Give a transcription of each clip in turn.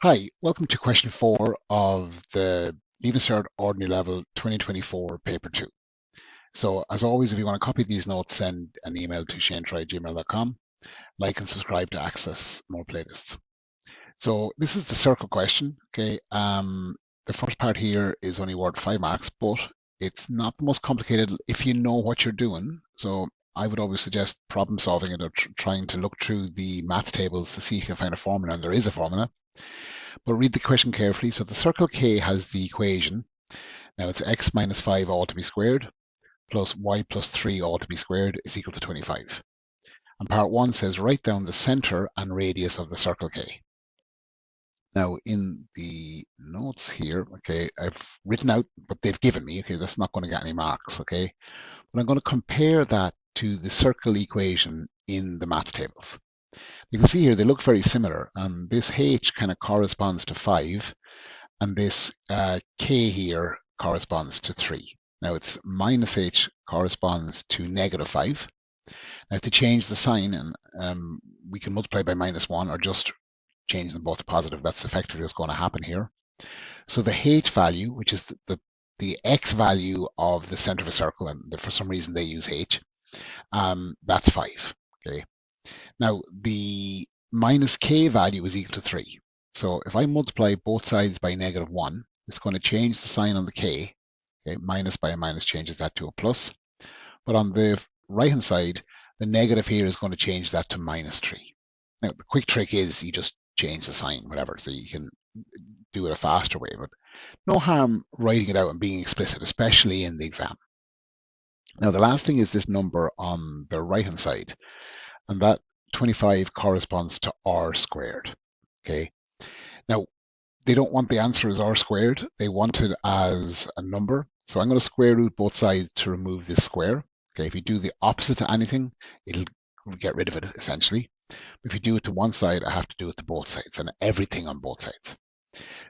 Hi, welcome to question 4 of the Leaving Cert Ordinary Level 2024 Paper 2. So as always, if you want to copy these notes, send an email to shanetroy@gmail.com. Like and subscribe to access more playlists. So this is the circle question. Okay, the first part here is only worth 5 marks, but it's not the most complicated if you know what you're doing. So I would always suggest problem solving it or trying to look through the math tables to see if you can find a formula, and there is a formula. But read the question carefully. So the circle K has the equation. Now it's x minus 5 all to be squared plus y plus 3 all to be squared is equal to 25. And part 1 says write down the center and radius of the circle K. Now in the notes here, okay, I've written out what they've given me. Okay, that's not going to get any marks, okay? But I'm going to compare that to the circle equation in the math tables. You can see here they look very similar, and this h kind of corresponds to 5, and this k here corresponds to 3. Now it's minus h corresponds to negative 5. Now to change the sign, and we can multiply by minus 1 or just change them both to positive. That's effectively what's going to happen here. So the h value, which is the x value of the center of a circle, and for some reason they use h, that's 5. Okay. Now the minus k value is equal to 3. So if I multiply both sides by negative 1, it's going to change the sign on the k. Okay, minus by a minus changes that to a plus. But on the right-hand side, the negative here is going to change that to minus 3. Now, the quick trick is you just change the sign, whatever, so you can do it a faster way. But no harm writing it out and being explicit, especially in the exam. Now, the last thing is this number on the right-hand side, and that 25 corresponds to r squared. Okay. Now, they don't want the answer as r squared. They want it as a number. So I'm going to square root both sides to remove this square. Okay. If you do the opposite to anything, it'll get rid of it essentially. If you do it to one side, I have to do it to both sides and everything on both sides.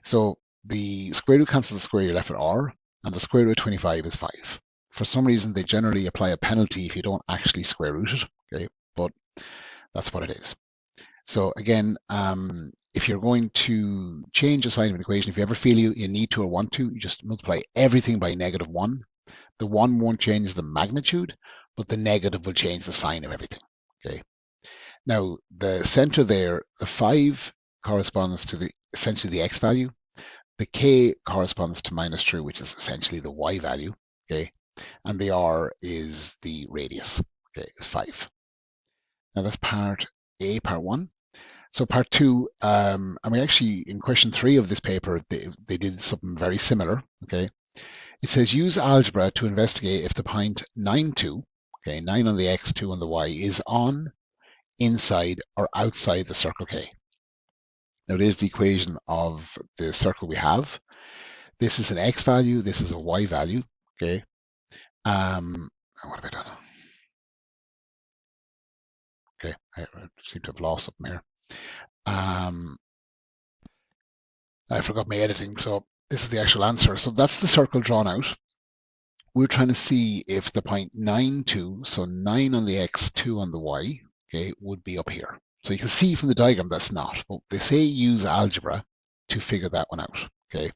So the square root cancels the square, you're left with r, and the square root of 25 is 5. For some reason, they generally apply a penalty if you don't actually square root it. Okay. But that's what it is. So again, if you're going to change a sign of an equation, if you ever feel you need to or want to, you just multiply everything by negative 1. The 1 won't change the magnitude, but the negative will change the sign of everything. Okay. Now, the center there, the 5 corresponds to essentially the x value. The k corresponds to minus 3, which is essentially the y value. Okay. And the r is the radius. Okay, 5. Now that's part A, part 1. So part 2, and we actually, in question 3 of this paper, they did something very similar, okay? It says use algebra to investigate if the point 9, 2, okay, 9 on the x, 2 on the y, is on, inside, or outside the circle K. Now there's the equation of the circle we have. This is an x value, this is a y value, okay? What have I done? Okay, I seem to have lost something here. I forgot my editing, so this is the actual answer. So that's the circle drawn out. We're trying to see if the point 9, 2, so 9 on the x, 2 on the y, okay, would be up here. So you can see from the diagram that's not, but they say use algebra to figure that one out, okay?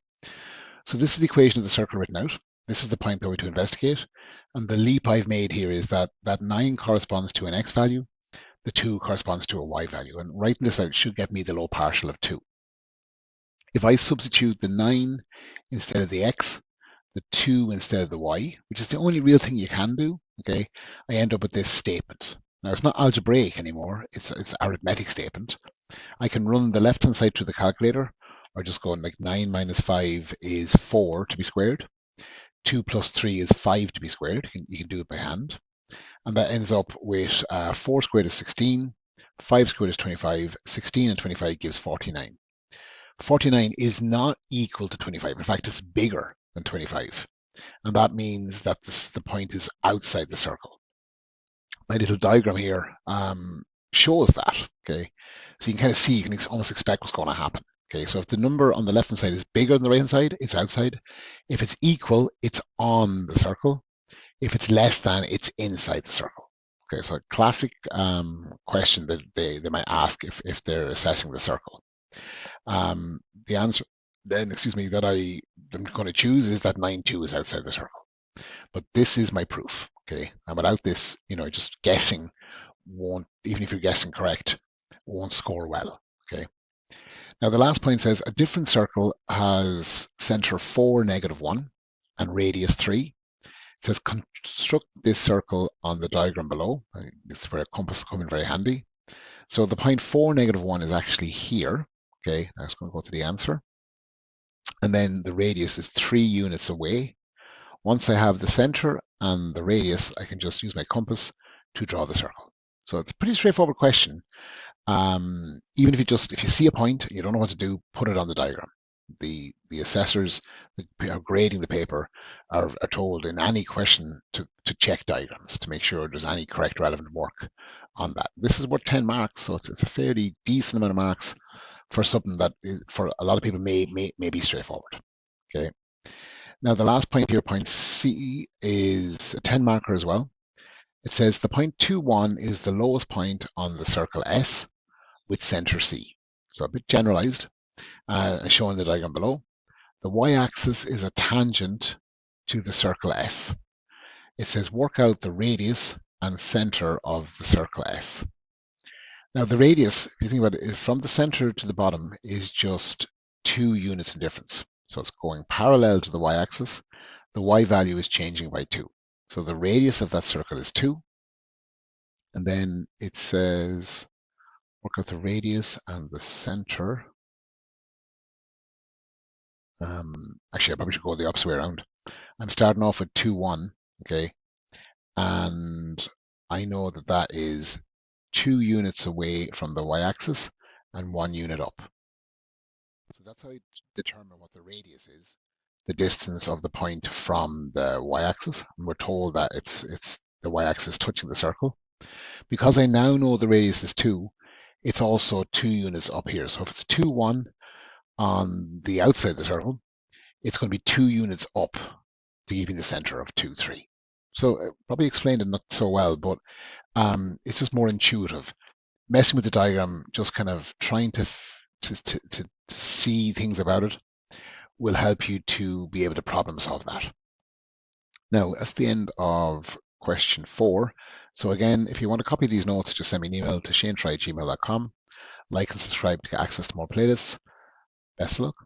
So this is the equation of the circle written out. This is the point that we're to investigate. And the leap I've made here is that 9 corresponds to an x value, the 2 corresponds to a y value. And writing this out should get me the low partial of 2. If I substitute the 9 instead of the x, the 2 instead of the y, which is the only real thing you can do, okay, I end up with this statement. Now, it's not algebraic anymore. It's an arithmetic statement. I can run the left-hand side through the calculator, or just go like 9 minus 5 is 4 to be squared. 2 plus 3 is 5 to be squared. You can do it by hand. And that ends up with 4 squared is 16, 5 squared is 25, 16 and 25 gives 49. 49 is not equal to 25. In fact, it's bigger than 25. And that means that the point is outside the circle. My little diagram here shows that, okay? So you can kind of see, you can almost expect what's going to happen. Okay, so if the number on the left-hand side is bigger than the right-hand side, it's outside. If it's equal, it's on the circle. If it's less than, it's inside the circle. Okay, so a classic question that they might ask if they're assessing the circle. The answer then, excuse me, that I'm going to choose is that 9-2 is outside the circle. But this is my proof, okay? And without this, just guessing won't, even if you're guessing correct, won't score well, okay? Now, the last point says a different circle has center 4, -1, and radius 3. It says construct this circle on the diagram below. This is where a compass will come in very handy. So the point 4, -1 is actually here. Okay, now it's going to go to the answer. And then the radius is 3 units away. Once I have the center and the radius, I can just use my compass to draw the circle. So it's a pretty straightforward question. Even if you see a point and you don't know what to do, put it on the diagram. The assessors that are grading the paper are told in any question to check diagrams to make sure there's any correct relevant work on that. This is worth 10 marks, so it's a fairly decent amount of marks for something that is, for a lot of people may be straightforward. Okay. Now the last point here, point C, is a 10 marker as well. It says the point 2,1 is the lowest point on the circle S with center C. So a bit generalized, shown in the diagram below. The y-axis is a tangent to the circle S. It says work out the radius and center of the circle S. Now the radius, if you think about it, is from the center to the bottom is just 2 units in difference. So it's going parallel to the y-axis. The y value is changing by 2. So the radius of that circle is 2. And then it says work out the radius and the center. Actually, I probably should go the opposite way around. I'm starting off with 2,1, okay? And I know that that is 2 units away from the y-axis and 1 unit up. So that's how I determine what the radius is, the distance of the point from the y-axis. And we're told that it's the y-axis touching the circle. Because I now know the radius is 2, it's also 2 units up here. So if it's 2,1 on the outside of the circle, it's going to be 2 units up to give you the center of 2, 3. So probably explained it not so well, but it's just more intuitive. Messing with the diagram, just kind of trying to see things about it will help you to be able to problem solve that. Now, that's the end of question 4. So again, if you want to copy these notes, just send me an email to shanetry@gmail.com. Like and subscribe to get access to more playlists. Best of luck.